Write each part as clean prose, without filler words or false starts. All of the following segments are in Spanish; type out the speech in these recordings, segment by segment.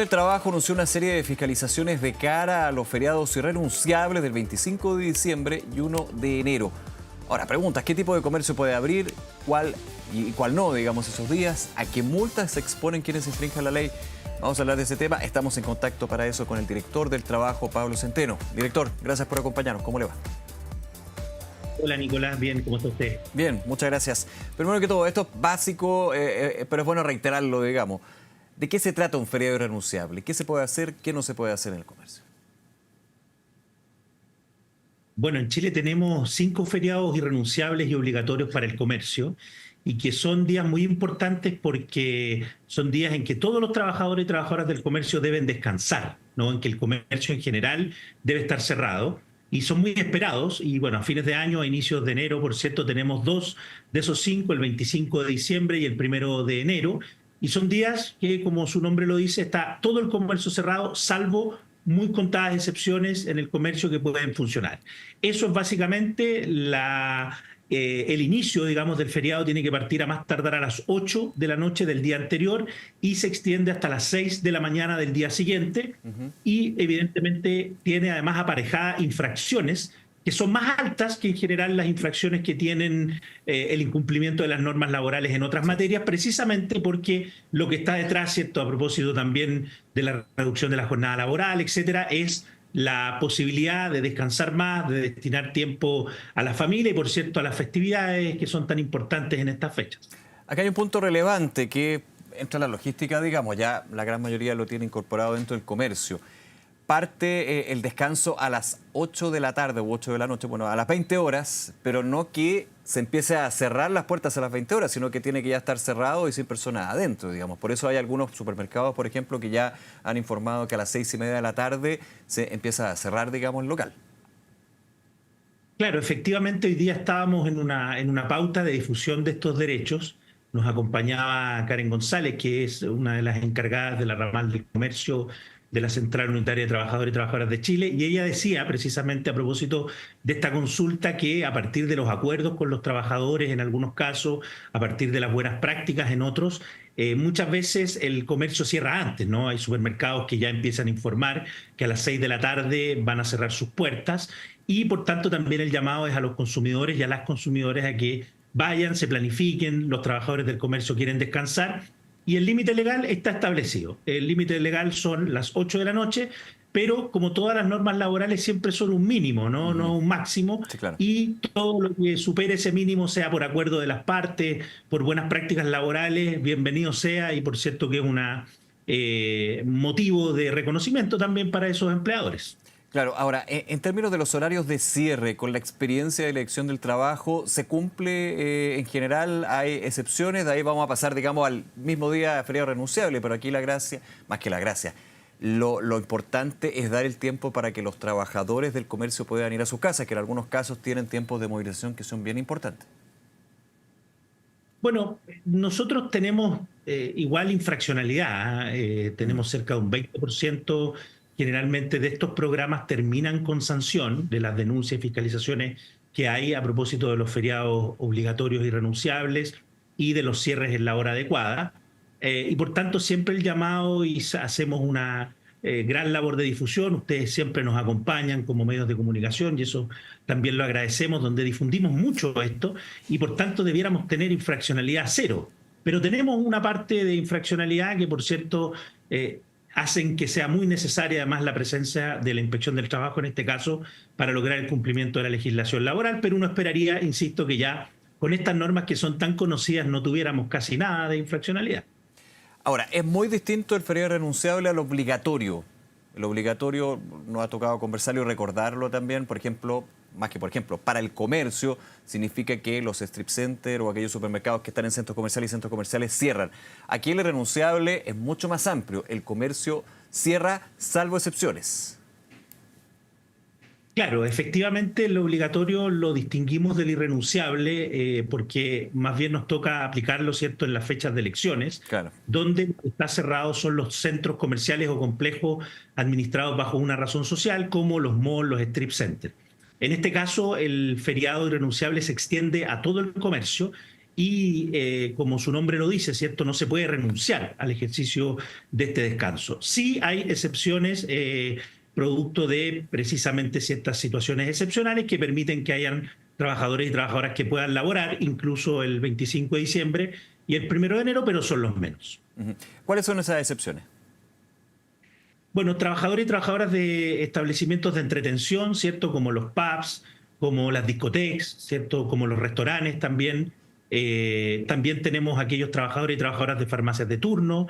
del Trabajo anunció una serie de fiscalizaciones de cara a los feriados irrenunciables del 25 de diciembre y 1 de enero. Ahora, preguntas, ¿qué tipo de comercio puede abrir? ¿Cuál y cuál no, digamos, esos días? ¿A qué multas se exponen quienes infrinjan la ley? Vamos a hablar de ese tema. Estamos en contacto para eso con el director del Trabajo, Pablo Centeno. Director, gracias por acompañarnos. ¿Cómo le va? Hola Nicolás, bien, ¿cómo está usted? Bien, muchas gracias. Primero que todo, esto es básico, pero es bueno reiterarlo, digamos. ¿De qué se trata un feriado irrenunciable? ¿Qué se puede hacer? ¿Qué no se puede hacer en el comercio? Bueno, en Chile tenemos 5 feriados irrenunciables y obligatorios para el comercio y que son días muy importantes porque son días en que todos los trabajadores y trabajadoras del comercio deben descansar, ¿no? En que el comercio en general debe estar cerrado y son muy esperados. Y bueno, a fines de año, a inicios de enero, por cierto, tenemos 2 de esos 5, el 25 de diciembre y el 1 de enero. Y son días que, como su nombre lo dice, está todo el comercio cerrado, salvo muy contadas excepciones en el comercio que pueden funcionar. Eso es básicamente el inicio, digamos, del feriado. Tiene que partir a más tardar a las 8 de la noche del día anterior y se extiende hasta las 6 de la mañana del día siguiente. Y evidentemente tiene además aparejadas infracciones que son más altas que en general las infracciones que tienen el incumplimiento de las normas laborales en otras materias, precisamente porque lo que está detrás, ¿cierto?, a propósito también de la reducción de la jornada laboral, etcétera, es la posibilidad de descansar más, de destinar tiempo a la familia y, por cierto, a las festividades que son tan importantes en estas fechas. Acá hay un punto relevante que entra en la logística, digamos, ya la gran mayoría lo tiene incorporado dentro del comercio. Parte el descanso a las 8 de la tarde u 8 de la noche, bueno, a las 20 horas, pero no que se empiece a cerrar las puertas a las 20 horas, sino que tiene que ya estar cerrado y sin personas adentro, digamos. Por eso hay algunos supermercados, por ejemplo, que ya han informado que a las 6:30 de la tarde se empieza a cerrar, digamos, el local. Claro, efectivamente hoy día estábamos en una pauta de difusión de estos derechos. Nos acompañaba Karen González, que es una de las encargadas de la ramal del comercio de la Central Unitaria de Trabajadores y Trabajadoras de Chile, y ella decía precisamente a propósito de esta consulta que a partir de los acuerdos con los trabajadores en algunos casos, a partir de las buenas prácticas en otros, muchas veces el comercio cierra antes, ¿no? Hay supermercados que ya empiezan a informar que a las 6 de la tarde van a cerrar sus puertas y por tanto también el llamado es a los consumidores y a las consumidoras a que vayan, se planifiquen, los trabajadores del comercio quieren descansar y el límite legal está establecido. El límite legal son las 8 de la noche, pero como todas las normas laborales siempre son un mínimo, ¿no? No un máximo. Sí, claro. Y todo lo que supere ese mínimo, sea por acuerdo de las partes, por buenas prácticas laborales, bienvenido sea y por cierto que es un motivo de reconocimiento también para esos empleadores. Claro, ahora, en términos de los horarios de cierre, con la experiencia de elección del trabajo, ¿se cumple en general? ¿Hay excepciones? De ahí vamos a pasar, digamos, al mismo día de feriado renunciable, pero aquí la gracia, más que la gracia, lo importante es dar el tiempo para que los trabajadores del comercio puedan ir a sus casas, que en algunos casos tienen tiempos de movilización que son bien importantes. Bueno, nosotros tenemos igual infraccionalidad, tenemos cerca de un 20%. Generalmente de estos programas terminan con sanción de las denuncias y fiscalizaciones que hay a propósito de los feriados obligatorios y renunciables y de los cierres en la hora adecuada. Y por tanto siempre el llamado y hacemos una gran labor de difusión. Ustedes siempre nos acompañan como medios de comunicación y eso también lo agradecemos, donde difundimos mucho esto y por tanto debiéramos tener infraccionalidad cero. Pero tenemos una parte de infraccionalidad que, por cierto, hacen que sea muy necesaria además la presencia de la Inspección del Trabajo en este caso para lograr el cumplimiento de la legislación laboral, pero uno esperaría, insisto, que ya con estas normas que son tan conocidas no tuviéramos casi nada de infraccionalidad. Ahora, es muy distinto el feriado renunciable al obligatorio. El obligatorio nos ha tocado conversarlo y recordarlo también, por ejemplo, más que por ejemplo, para el comercio significa que los strip centers o aquellos supermercados que están en centros comerciales y centros comerciales cierran. Aquí el renunciable es mucho más amplio. El comercio cierra salvo excepciones. Claro, efectivamente lo obligatorio lo distinguimos del irrenunciable porque más bien nos toca aplicarlo, ¿cierto?, en las fechas de elecciones, Claro. donde está cerrado son los centros comerciales o complejos administrados bajo una razón social, como los malls, los strip centers. En este caso, el feriado irrenunciable se extiende a todo el comercio y como su nombre lo dice, ¿cierto? No se puede renunciar al ejercicio de este descanso. Sí hay excepciones producto de precisamente ciertas situaciones excepcionales que permiten que hayan trabajadores y trabajadoras que puedan laborar incluso el 25 de diciembre y el 1 de enero, pero son los menos. Ujú. ¿Cuáles son esas excepciones? Bueno, trabajadores y trabajadoras de establecimientos de entretención, ¿cierto? Como los pubs, como las discotecas, ¿cierto? Como los restaurantes también. También tenemos aquellos trabajadores y trabajadoras de farmacias de turno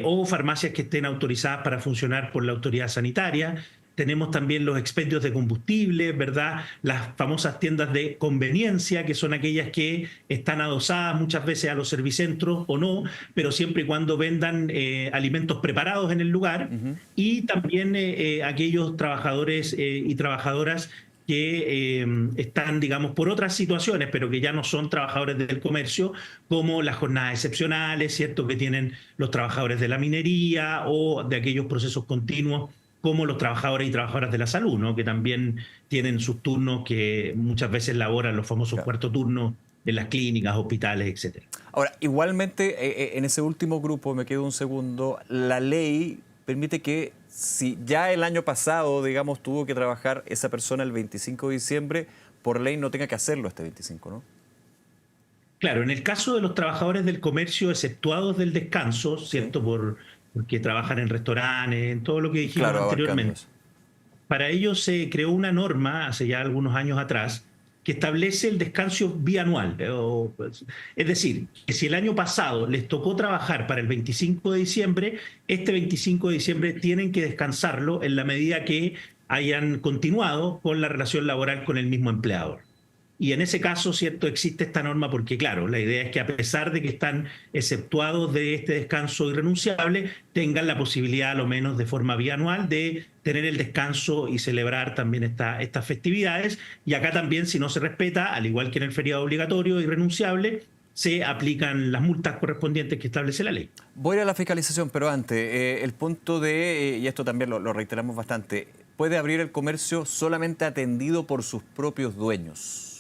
o farmacias que estén autorizadas para funcionar por la autoridad sanitaria. Tenemos también los expendios de combustible, ¿verdad? Las famosas tiendas de conveniencia, que son aquellas que están adosadas muchas veces a los servicentros o no, pero siempre y cuando vendan alimentos preparados en el lugar. Ujú. Y también aquellos trabajadores y trabajadoras que están, digamos, por otras situaciones, pero que ya no son trabajadores del comercio, como las jornadas excepcionales, ¿cierto? Que tienen los trabajadores de la minería o de aquellos procesos continuos, como los trabajadores y trabajadoras de la salud, ¿no? Que también tienen sus turnos que muchas veces laboran los famosos Claro. cuarto turnos en las clínicas, hospitales, etcétera. Ahora, igualmente, en ese último grupo, me quedo un segundo, la ley permite que si ya el año pasado, digamos, tuvo que trabajar esa persona el 25 de diciembre, por ley no tenga que hacerlo este 25, ¿no? Claro, en el caso de los trabajadores del comercio exceptuados del descanso, Sí. ¿cierto? Porque trabajan en restaurantes, en todo lo que dijimos Claro, abarcando anteriormente. eso. Para ello se creó una norma hace ya algunos años atrás que establece el descanso bianual. Es decir, que si el año pasado les tocó trabajar para el 25 de diciembre, este 25 de diciembre tienen que descansarlo en la medida que hayan continuado con la relación laboral con el mismo empleador. Y en ese caso, ¿cierto? Existe esta norma porque, claro, la idea es que a pesar de que están exceptuados de este descanso irrenunciable, tengan la posibilidad, a lo menos de forma bianual, de tener el descanso y celebrar también estas festividades. Y acá también, si no se respeta, al igual que en el feriado obligatorio irrenunciable, se aplican las multas correspondientes que establece la ley. Voy a ir a la fiscalización, pero antes, el punto de, y esto también lo reiteramos bastante, puede abrir el comercio solamente atendido por sus propios dueños.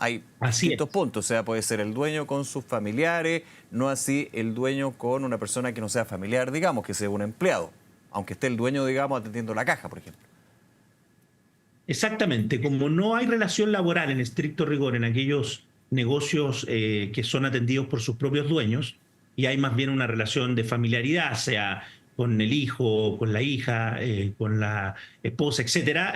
Hay Así distintos es. puntos, o sea, puede ser el dueño con sus familiares, no así el dueño con una persona que no sea familiar, digamos, que sea un empleado, aunque esté el dueño, digamos, atendiendo la caja, por ejemplo. Exactamente, como no hay relación laboral en estricto rigor en aquellos negocios que son atendidos por sus propios dueños, y hay más bien una relación de familiaridad, sea con el hijo, con la hija, con la esposa, etcétera,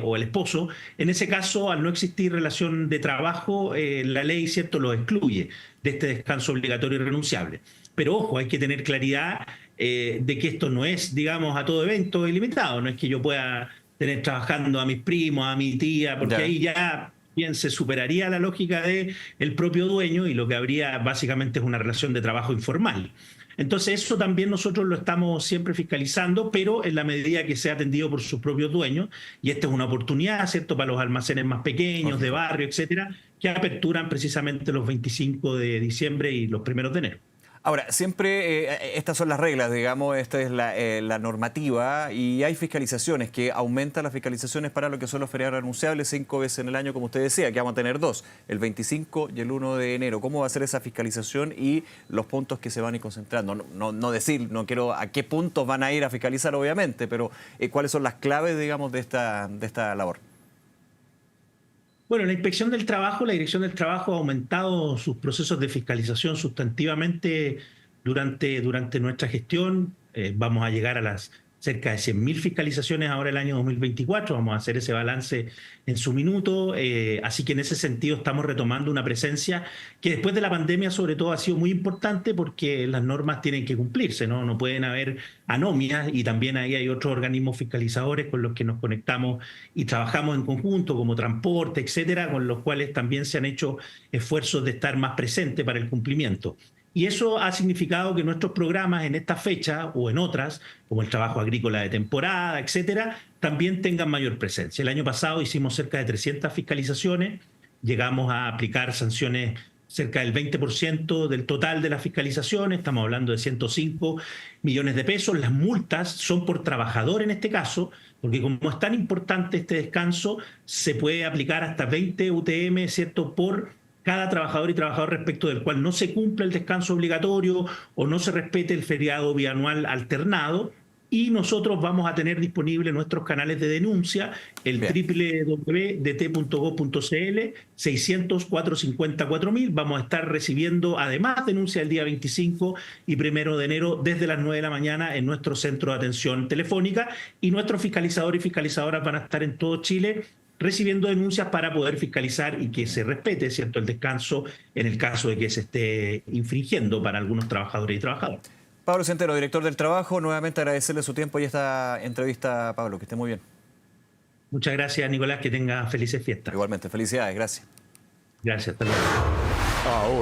o el esposo. En ese caso, al no existir relación de trabajo, la ley, cierto, lo excluye de este descanso obligatorio y renunciable. Pero ojo, hay que tener claridad de que esto no es, digamos, a todo evento ilimitado, no es que yo pueda tener trabajando a mis primos, a mi tía, porque Ya. ahí ya bien se superaría la lógica de el propio dueño y lo que habría básicamente es una relación de trabajo informal. Entonces eso también nosotros lo estamos siempre fiscalizando, pero en la medida que sea atendido por sus propios dueños, y esta es una oportunidad, ¿cierto?, para los almacenes más pequeños, de Lógico. barrio, etcétera, que aperturan precisamente los 25 de diciembre y los 1 de enero. Ahora, siempre estas son las reglas, digamos, esta es la normativa y hay fiscalizaciones que aumentan las fiscalizaciones para lo que son los feriados renunciables 5 veces en el año, como usted decía, que vamos a tener dos, el 25 y el 1 de enero. ¿Cómo va a ser esa fiscalización y los puntos que se van a ir concentrando? No decir, no quiero a qué puntos van a ir a fiscalizar, obviamente, pero cuáles son las claves, digamos, de esta labor. Bueno, la Inspección del Trabajo, la Dirección del Trabajo ha aumentado sus procesos de fiscalización sustantivamente durante nuestra gestión. Vamos a llegar a las cerca de 100.000 fiscalizaciones ahora el año 2024. Vamos a hacer ese balance en su minuto. Así que en ese sentido estamos retomando una presencia que después de la pandemia sobre todo ha sido muy importante porque las normas tienen que cumplirse, ¿no? No pueden haber anomias y también ahí hay otros organismos fiscalizadores con los que nos conectamos y trabajamos en conjunto, como transporte, etcétera, con los cuales también se han hecho esfuerzos de estar más presentes para el cumplimiento. Y eso ha significado que nuestros programas en esta fecha o en otras, como el trabajo agrícola de temporada, etcétera, también tengan mayor presencia. El año pasado hicimos cerca de 300 fiscalizaciones, llegamos a aplicar sanciones cerca del 20% del total de las fiscalizaciones, estamos hablando de 105 millones de pesos. Las multas son por trabajador en este caso, porque como es tan importante este descanso, se puede aplicar hasta 20 UTM, ¿cierto?, por cada trabajador y trabajador respecto del cual no se cumpla el descanso obligatorio o no se respete el feriado bianual alternado. Y nosotros vamos a tener disponibles nuestros canales de denuncia, el Bien. www.dt.gov.cl, 600-450-4000. Vamos a estar recibiendo además denuncias el día 25 y 1 de enero desde las 9 de la mañana en nuestro centro de atención telefónica, y nuestros fiscalizadores y fiscalizadoras van a estar en todo Chile recibiendo denuncias para poder fiscalizar y que se respete, ¿cierto?, el descanso en el caso de que se esté infringiendo para algunos trabajadores y trabajadoras. Pablo Centeno, director del Trabajo, nuevamente agradecerle su tiempo y esta entrevista, Pablo, que esté muy bien. Muchas gracias, Nicolás, que tenga felices fiestas. Igualmente, felicidades, gracias. Gracias, hasta luego. Ahora.